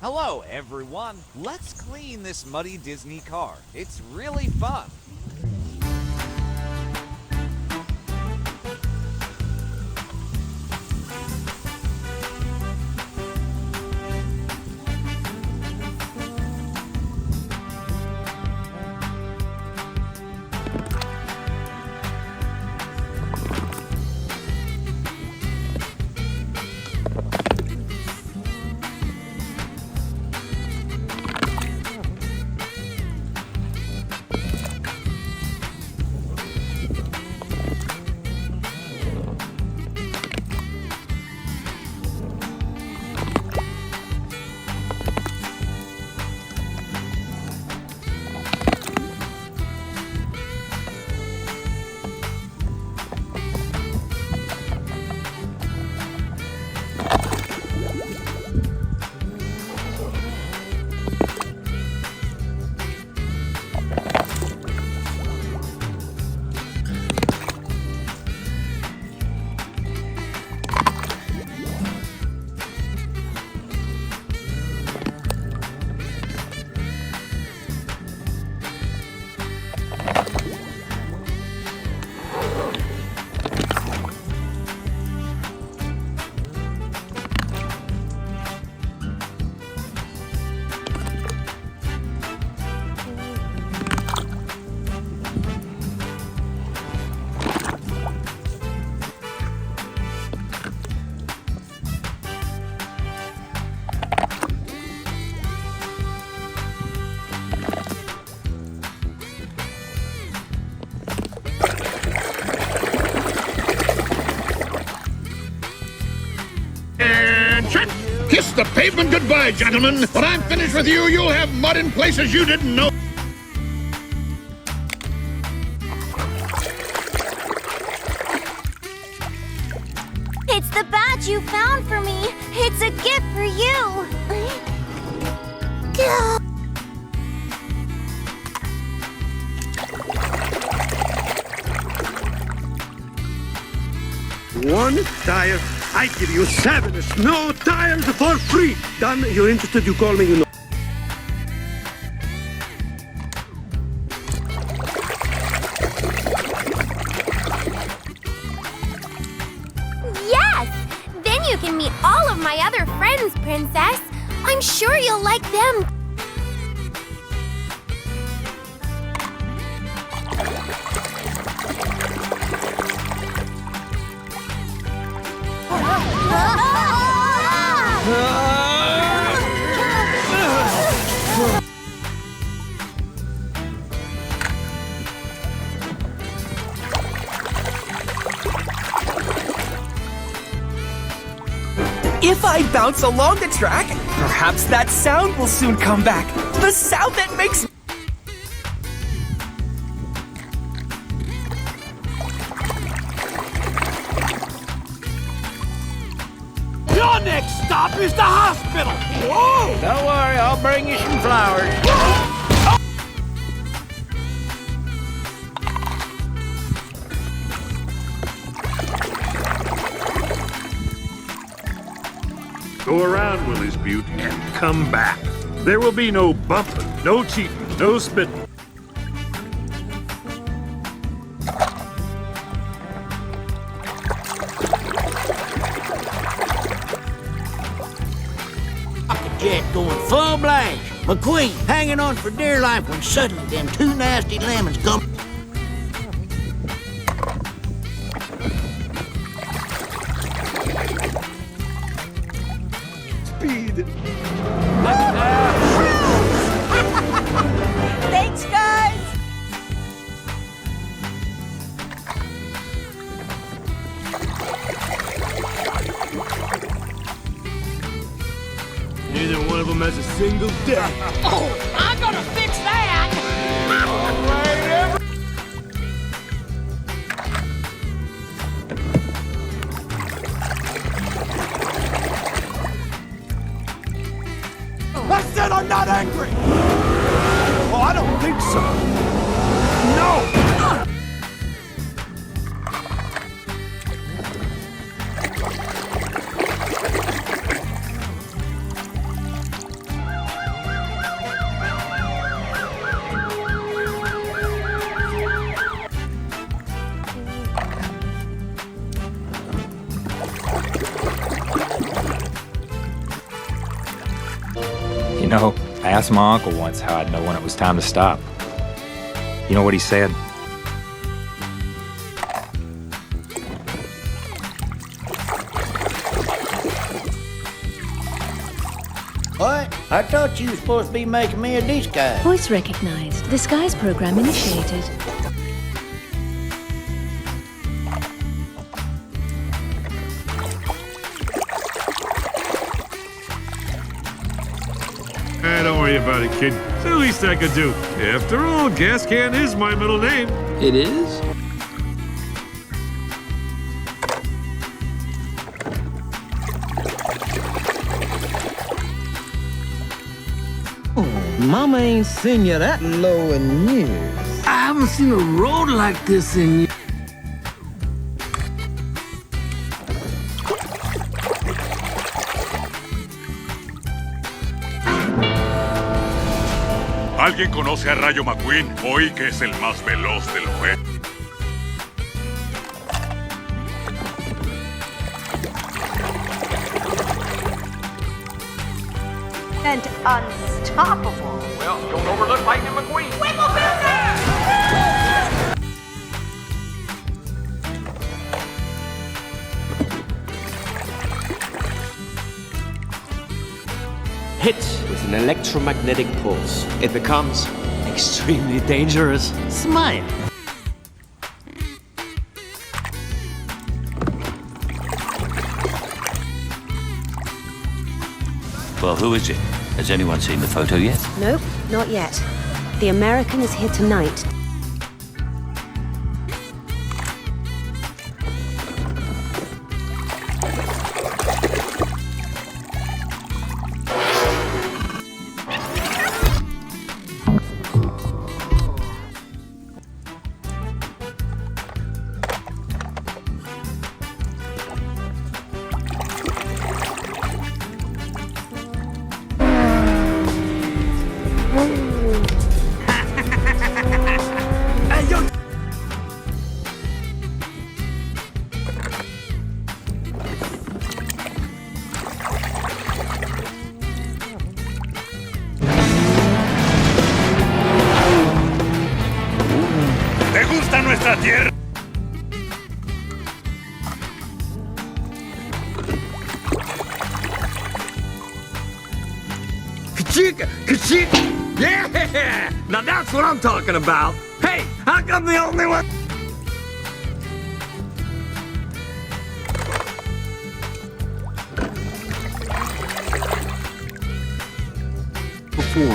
Hello, everyone. Let's clean this muddy Disney car. It's really fun. Kiss the pavement goodbye, gentlemen. When I'm finished with you, you'll have mud in places you didn't know. It's the badge you found for me. It's a gift for you. One tire. I give you 7 snow tires for free. Done. You're interested, you call me, you know. Yes! Then you can meet all of my other friends, Princess. I'm sure you'll like them. If I bounce along the track, perhaps that sound will soon come back. The sound that makes... Your next stop is the hospital. Whoa! Don't worry, I'll bring you some flowers. Go around, Willie's Butte, and come back. There will be no bumping, no cheating, no spitting. Jet going full blast. McQueen hanging on for dear life when suddenly them 2 nasty lemons come. Speed. Thanks, guys. Neither one of them has a single deck. Oh, I'm gonna fix that! I said I'm not angry! Oh, I don't think so. No! know, I asked my uncle once how I'd know when it was time to stop. You know what he said? What? I thought you were supposed to be making me a disguise. Voice recognized. Disguise program initiated. Don't worry about it, kid. It's the least I could do. After all, Gas Can is my middle name. It is? Mama ain't seen you that low in years. I haven't seen a road like this in years. ¿Alguien conoce a Rayo McQueen? Hoy que es el más veloz del juego. And unstoppable. Well, don't overlook Lightning McQueen. Hit with an electromagnetic pulse, it becomes extremely dangerous. Smile. Well, who is it? Has anyone seen the photo yet? Nope, not yet. The American is here tonight. ¿Te gusta nuestra tierra? Kachika! Kachika! Yeah! Now that's what I'm talking about. Hey, how come the only one?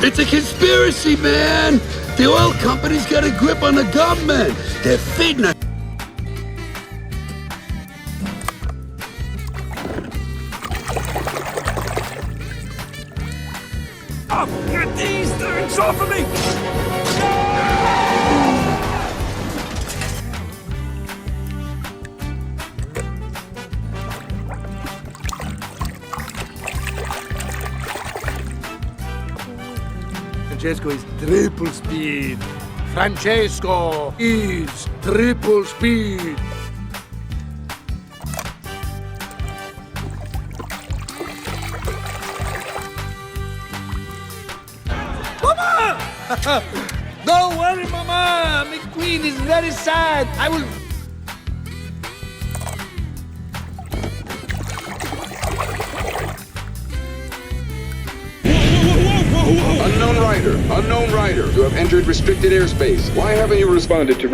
It's a conspiracy, man! The oil company's got a grip on the government. They're feeding us. Oh, get these things off of me! Francesco is triple speed. Francesco is triple speed. Mama! Don't worry, Mama! McQueen is very sad. I will... Unknown rider, you have entered restricted airspace. Why haven't you responded to...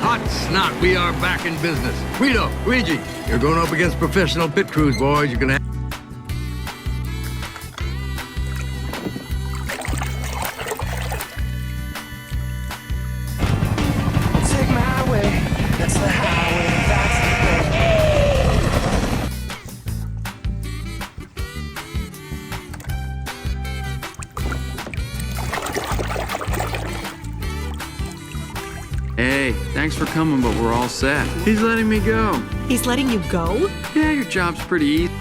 Hot snot, we are back in business. Guido, Luigi, you're going up against professional pit crews, boys. You're gonna have... Take my highway. That's the highway. That's the Hey, thanks for coming, but we're all set. He's letting me go. He's letting you go? Yeah, your job's pretty easy.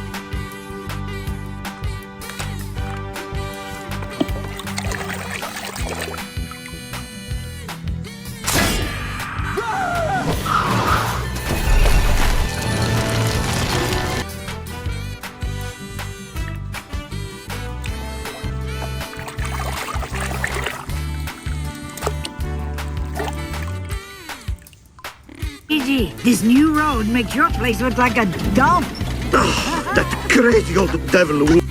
Luigi, this new road makes your place look like a dump. That crazy old devil.